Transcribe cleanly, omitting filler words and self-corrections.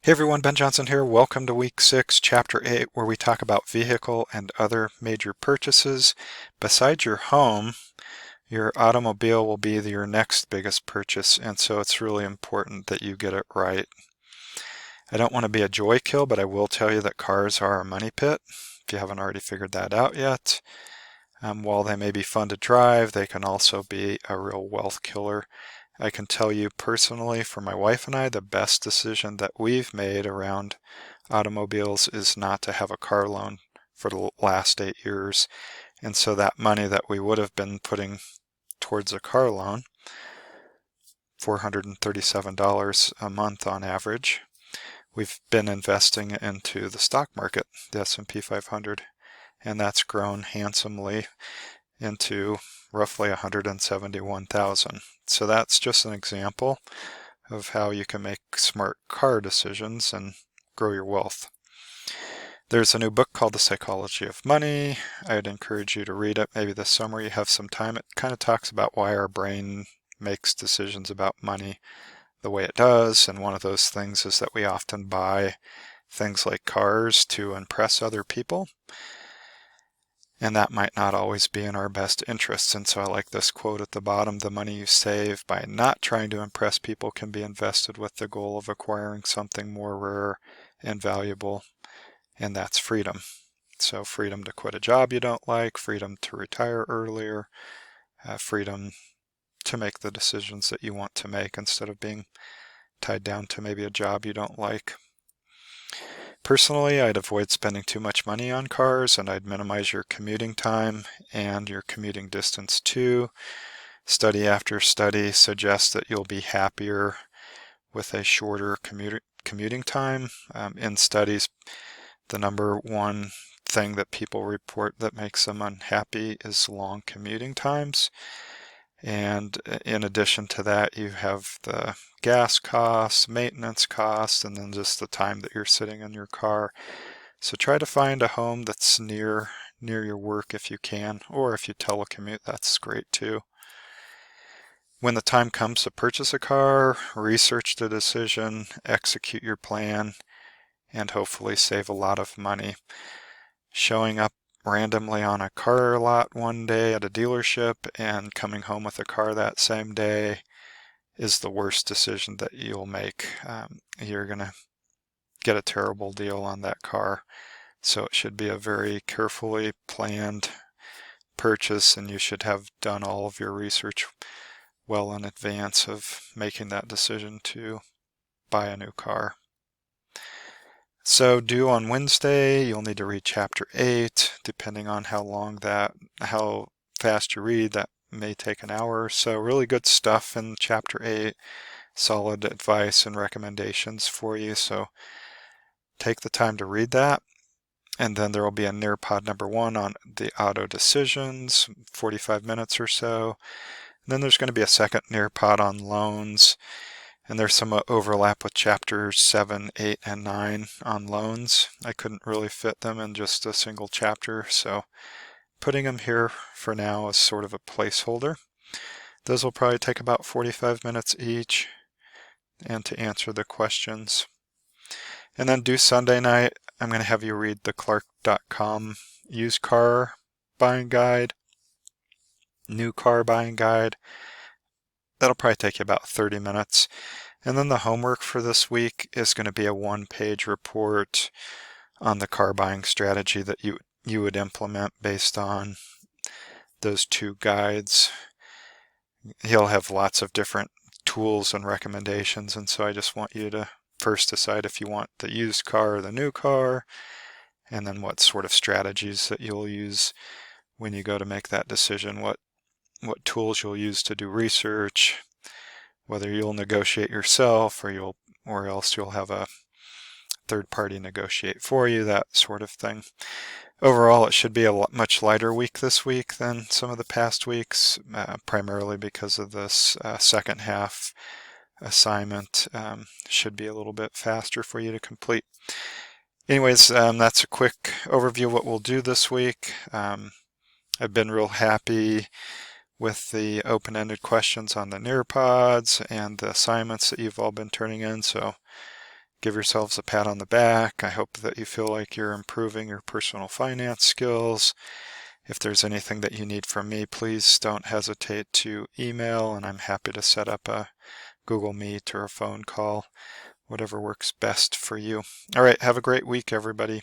Hey everyone, Ben Johnson here. Welcome to week 6, chapter 8, where we talk about vehicle and other major purchases. Besides your home, your automobile will be your next biggest purchase, and so it's really important that you get it right. I don't want to be a joy kill, but I will tell you that cars are a money pit, if you haven't already figured that out yet. While they may be fun to drive, they can also be a real wealth killer. I can tell you personally, for my wife and I, the best decision that we've made around automobiles is not to have a car loan for the last 8 years. And so that money that we would have been putting towards a car loan, $437 a month on average, we've been investing into the stock market, the S&P 500, and that's grown handsomely into roughly 171,000. So that's just an example of how you can make smart car decisions and grow your wealth. There's a new book called The Psychology of Money. I'd encourage you to read it. Maybe this summer you have some time. It kind of talks about why our brain makes decisions about money the way it does. And one of those things is that we often buy things like cars to impress other people. And that might not always be in our best interests. And so I like this quote at the bottom: the money you save by not trying to impress people can be invested with the goal of acquiring something more rare and valuable, and that's freedom. So freedom to quit a job you don't like, freedom to retire earlier, freedom to make the decisions that you want to make instead of being tied down to maybe a job you don't like. Personally, I'd avoid spending too much money on cars, and I'd minimize your commuting time and your commuting distance too. Study after study suggests that you'll be happier with a shorter commuting time. In studies, the number one thing that people report that makes them unhappy is long commuting times. And in addition to that, you have the gas costs, maintenance costs, and then just the time that you're sitting in your car. So try to find a home that's near your work if you can, or if you telecommute, that's great too. When the time comes to purchase a car, research the decision, execute your plan, and hopefully save a lot of money. Showing up randomly on a car lot one day at a dealership and coming home with a car that same day is the worst decision that you'll make. You're going to get a terrible deal on that car. So it should be a very carefully planned purchase, and you should have done all of your research well in advance of making that decision to buy a new car. So due on Wednesday, you'll need to read chapter 8. Depending on how fast you read, that may take an hour or so. Really good stuff in chapter 8. Solid advice and recommendations for you. So take the time to read that. And then there will be a Nearpod number 1 on the auto decisions, 45 minutes or so. And then there's going to be a second Nearpod on loans. And there's some overlap with chapters 7, 8, and 9 on loans. I couldn't really fit them in just a single chapter, so putting them here for now is sort of a placeholder. Those will probably take about 45 minutes each, and to answer the questions. And then due Sunday night, I'm going to have you read the Clark.com used car buying guide, new car buying guide. That'll probably take you about 30 minutes. And then the homework for this week is going to be a one-page report on the car buying strategy that you would implement based on those two guides. He'll have lots of different tools and recommendations, and so I just want you to first decide if you want the used car or the new car, and then what sort of strategies that you'll use when you go to make that decision, what tools you'll use to do research, whether you'll negotiate yourself or else you'll have a third party negotiate for you, that sort of thing. Overall, it should be a much lighter week this week than some of the past weeks, primarily because of this second half assignment. Should be a little bit faster for you to complete. Anyways, that's a quick overview of what we'll do this week. I've been real happy with the open-ended questions on the Nearpods and the assignments that you've all been turning in, so give yourselves a pat on the back. I hope that you feel like you're improving your personal finance skills. If there's anything that you need from me, please don't hesitate to email, and I'm happy to set up a Google Meet or a phone call, whatever works best for you. All right, have a great week, everybody.